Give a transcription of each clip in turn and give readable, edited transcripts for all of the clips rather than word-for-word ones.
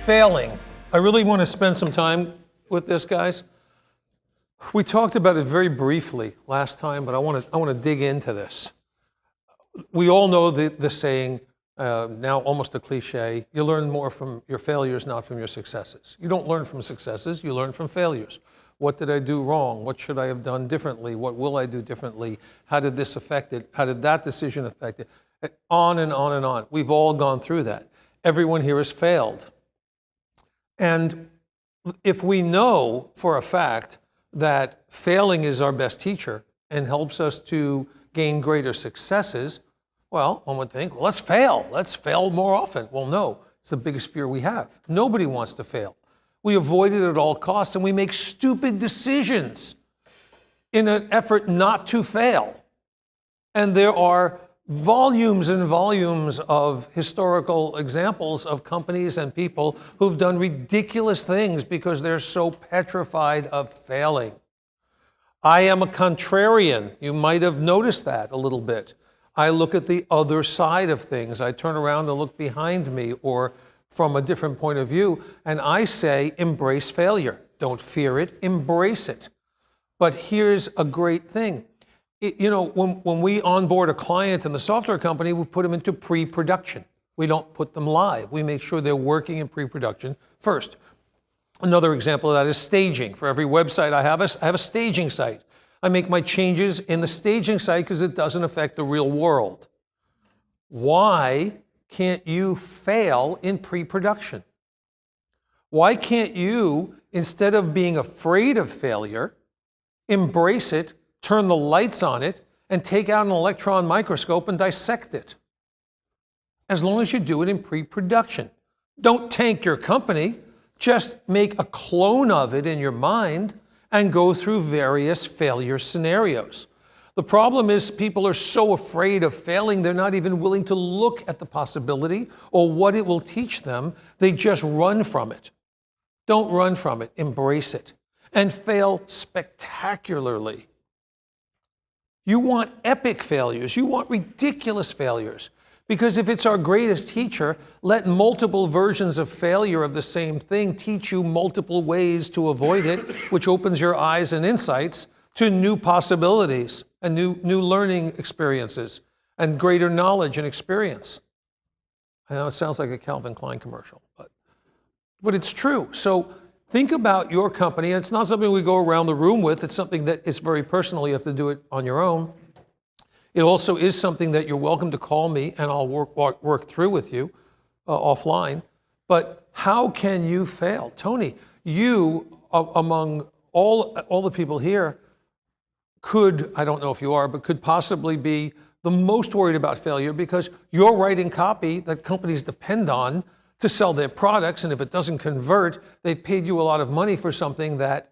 Failing. I really want to spend some time with this, guys. We talked about it very briefly last time, but I want to dig into this. We all know the saying, now almost a cliche, you learn more from your failures, not from your successes. You don't learn from successes, you learn from failures. What did I do wrong? What should I have done differently? What will I do differently? How did this affect it? How did that decision affect it? On and on and on. We've all gone through that. Everyone here has failed. And if we know for a fact that failing is our best teacher and helps us to gain greater successes, well, one would think, well, let's fail. Let's fail more often. Well, no, it's the biggest fear we have. Nobody wants to fail. We avoid it at all costs, and we make stupid decisions in an effort not to fail. And there are volumes and volumes of historical examples of companies and people who've done ridiculous things because they're so petrified of failing. I am a contrarian. You might have noticed that a little bit. I look at the other side of things. I turn around and look behind me or from a different point of view, and I say, embrace failure. Don't fear it, embrace it. But here's a great thing. When we onboard a client in the software company, we put them into pre-production. We don't put them live. We make sure they're working in pre-production first. Another example of that is staging. For every website I have a staging site. I make my changes in the staging site because it doesn't affect the real world. Why can't you fail in pre-production? Why can't you, instead of being afraid of failure, embrace it, turn the lights on it, and take out an electron microscope and dissect it? As long as you do it in pre-production. Don't tank your company, just make a clone of it in your mind and go through various failure scenarios. The problem is people are so afraid of failing, they're not even willing to look at the possibility or what it will teach them. They just run from it. Don't run from it, embrace it, and fail spectacularly. You want epic failures. You want ridiculous failures. Because if it's our greatest teacher, let multiple versions of failure of the same thing teach you multiple ways to avoid it, which opens your eyes and insights to new possibilities and new learning experiences and greater knowledge and experience. I know it sounds like a Calvin Klein commercial, but it's true. So think about your company. It's not something we go around the room with. It's something that is very personal. You have to do it on your own. It also is something that you're welcome to call me and I'll work through with you offline. But how can you fail? Tony, you, among all the people here, could, I don't know if you are, but could possibly be the most worried about failure because you're writing copy that companies depend on to sell their products, and if it doesn't convert, they paid you a lot of money for something that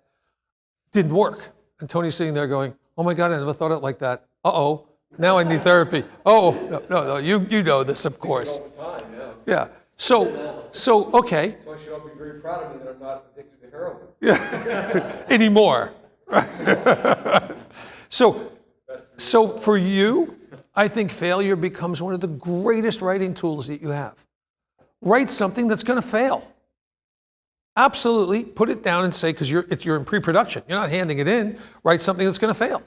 didn't work. And Tony's sitting there going, oh my God, I never thought of it like that. Uh-oh, now I need therapy. Oh, no, you know this, of course. All the time, yeah. So okay. So I should be very proud of me that I'm not addicted to heroin. Yeah. Anymore. So for you, I think failure becomes one of the greatest writing tools that you have. Write something that's going to fail. Absolutely, put it down and say, because you're in pre-production, you're not handing it in, write something that's going to fail.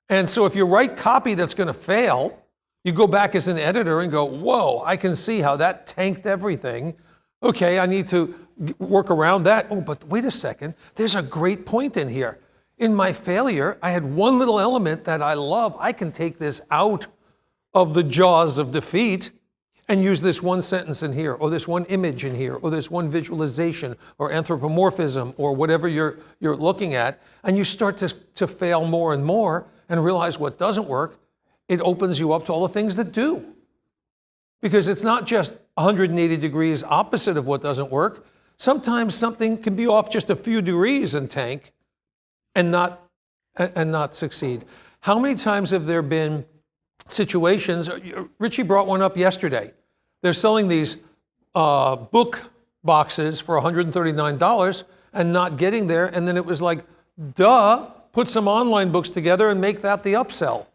And so if you write copy that's going to fail, you go back as an editor and go, whoa, I can see how that tanked everything. Okay, I need to work around that. Oh, but wait a second, there's a great point in here. In my failure, I had one little element that I love. I can take this out of the jaws of defeat and use this one sentence in here, or this one image in here, or this one visualization, or anthropomorphism, or whatever you're looking at, and you start to fail more and more and realize what doesn't work. It opens you up to all the things that do. Because it's not just 180 degrees opposite of what doesn't work. Sometimes something can be off just a few degrees and tank and not succeed. How many times have there been situations, Richie brought one up yesterday. They're selling these book boxes for $139 and not getting there, and then it was like, duh, put some online books together and make that the upsell.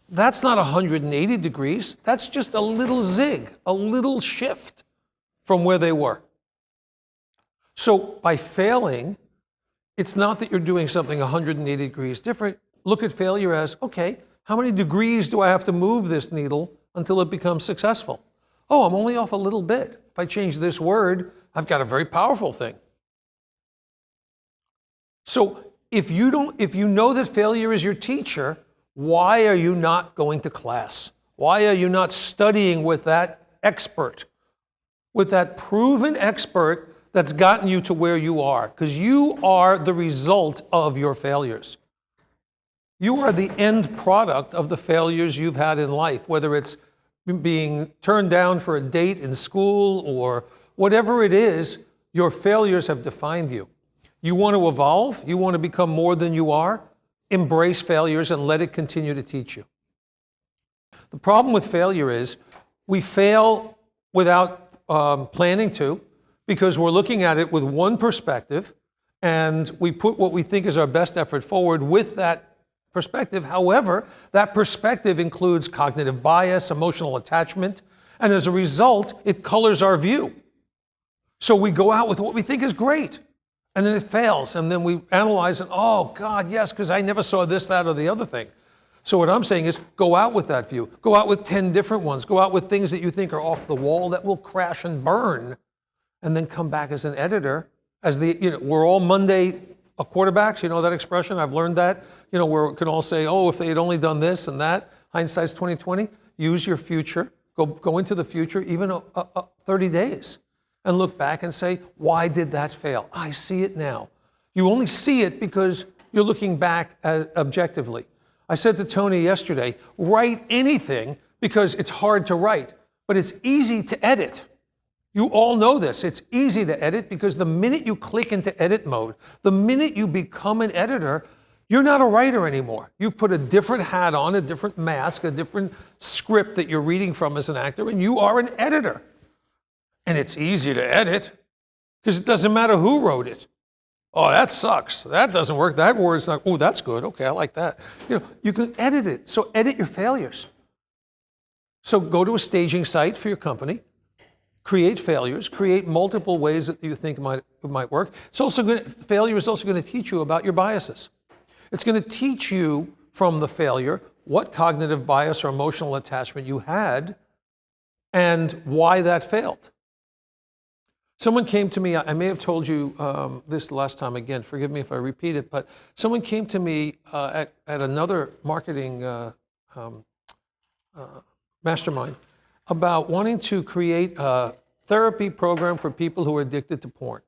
That's not 180 degrees. That's just a little zig, a little shift from where they were. So by failing, it's not that you're doing something 180 degrees different. Look at failure as, okay, how many degrees do I have to move this needle until it becomes successful? Oh, I'm only off a little bit. If I change this word, I've got a very powerful thing. So if you know that failure is your teacher, why are you not going to class? Why are you not studying with that expert, with that proven expert that's gotten you to where you are? Because you are the result of your failures. You are the end product of the failures you've had in life, whether it's being turned down for a date in school or whatever it is, your failures have defined you. You want to evolve? You want to become more than you are? Embrace failures and let it continue to teach you. The problem with failure is we fail without planning to, because we're looking at it with one perspective and we put what we think is our best effort forward with that perspective. However, that perspective includes cognitive bias, emotional attachment, and as a result, it colors our view. So we go out with what we think is great, and then it fails, and then we analyze it, oh God, yes, because I never saw this, that, or the other thing. So what I'm saying is go out with that view. Go out with 10 different ones. Go out with things that you think are off the wall that will crash and burn, and then come back as an editor, as we're all Monday quarterbacks, you know that expression? I've learned that. We can all say, oh, if they had only done this and that, hindsight's 20/20. Use your future. Go into the future, even 30 days, and look back and say, why did that fail? I see it now. You only see it because you're looking back objectively. I said to Tony yesterday, write anything because it's hard to write, but it's easy to edit. You all know this. It's easy to edit because the minute you click into edit mode, the minute you become an editor, you're not a writer anymore. You've put a different hat on, a different mask, a different script that you're reading from as an actor, and you are an editor. And it's easy to edit because it doesn't matter who wrote it. Oh, that sucks. That doesn't work. That word's not, oh, that's good. Okay, I like that. You can edit it. So edit your failures. So go to a staging site for your company. Create failures, create multiple ways that you think it might work. Failure is also going to teach you about your biases. It's going to teach you from the failure what cognitive bias or emotional attachment you had and why that failed. Someone came to me, I may have told you this last time again, forgive me if I repeat it, but someone came to me at another marketing mastermind about wanting to create a therapy program for people who are addicted to porn.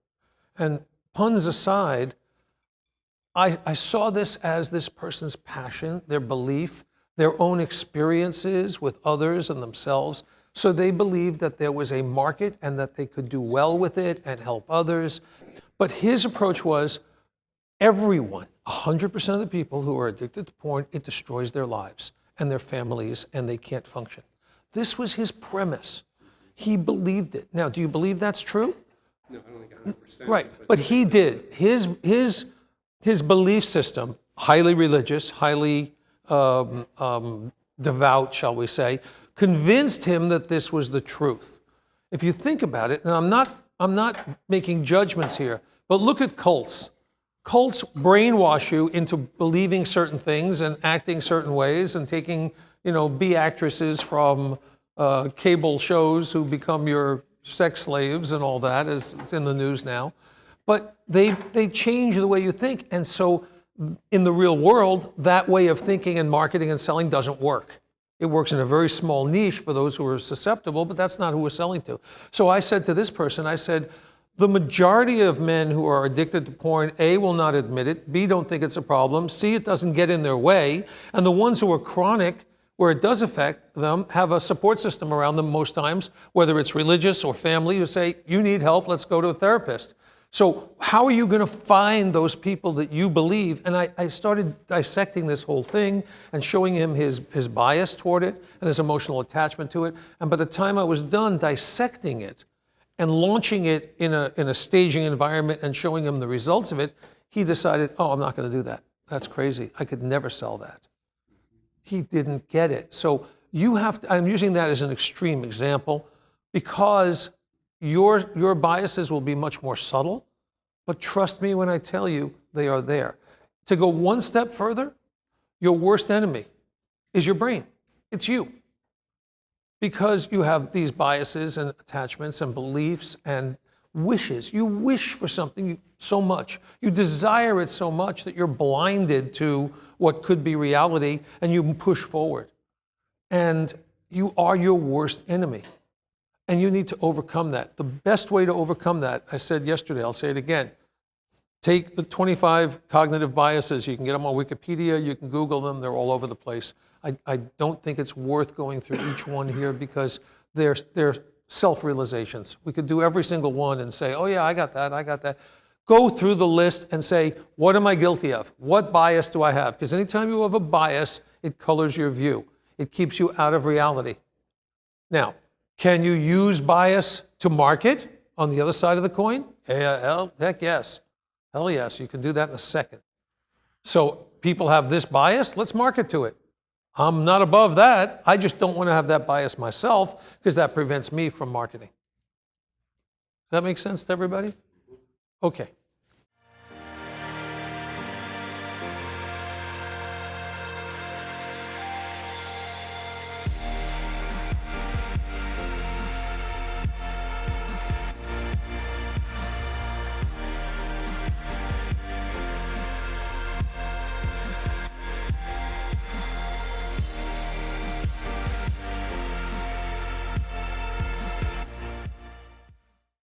And puns aside, I saw this as this person's passion, their belief, their own experiences with others and themselves. So they believed that there was a market and that they could do well with it and help others. But his approach was everyone, 100% of the people who are addicted to porn, it destroys their lives and their families and they can't function. This was his premise. He believed it. Now, do you believe that's true? No, I don't think 100%. Right, but he did. His belief system, highly religious, highly devout, shall we say, convinced him that this was the truth. If you think about it, and I'm not making judgments here, but look at cults. Cults brainwash you into believing certain things and acting certain ways and taking B actresses from cable shows who become your sex slaves and all that, as it's in the news now. But they change the way you think. And so in the real world, that way of thinking and marketing and selling doesn't work. It works in a very small niche for those who are susceptible, but that's not who we're selling to. So I said to this person, I said, the majority of men who are addicted to porn, A, will not admit it, B, don't think it's a problem, C, it doesn't get in their way, and the ones who are chronic, where it does affect them, have a support system around them most times, whether it's religious or family, who say, you need help, let's go to a therapist. So how are you going to find those people that you believe? And I started dissecting this whole thing and showing him his bias toward it and his emotional attachment to it. And by the time I was done dissecting it and launching it in a staging environment and showing him the results of it, he decided, oh, I'm not going to do that. That's crazy. I could never sell that. He didn't get it. So I'm using that as an extreme example because your biases will be much more subtle But trust me when I tell you, they are there. To go one step further, your worst enemy is your brain. It's you. Because you have these biases and attachments and beliefs and wishes. You wish for something so much. You desire it so much that you're blinded to what could be reality and you push forward. And you are your worst enemy. And you need to overcome that. The best way to overcome that, I said yesterday, I'll say it again. Take the 25 cognitive biases. You can get them on Wikipedia. You can Google them. They're all over the place. I don't think it's worth going through each one here because they're self-realizations. We could do every single one and say, oh yeah, I got that, I got that. Go through the list and say, what am I guilty of? What bias do I have? Because anytime you have a bias, it colors your view. It keeps you out of reality. Now, can you use bias to market on the other side of the coin? Heck yes. Hell yes, you can do that in a second. So people have this bias, let's market to it. I'm not above that. I just don't want to have that bias myself because that prevents me from marketing. Does that make sense to everybody? Okay.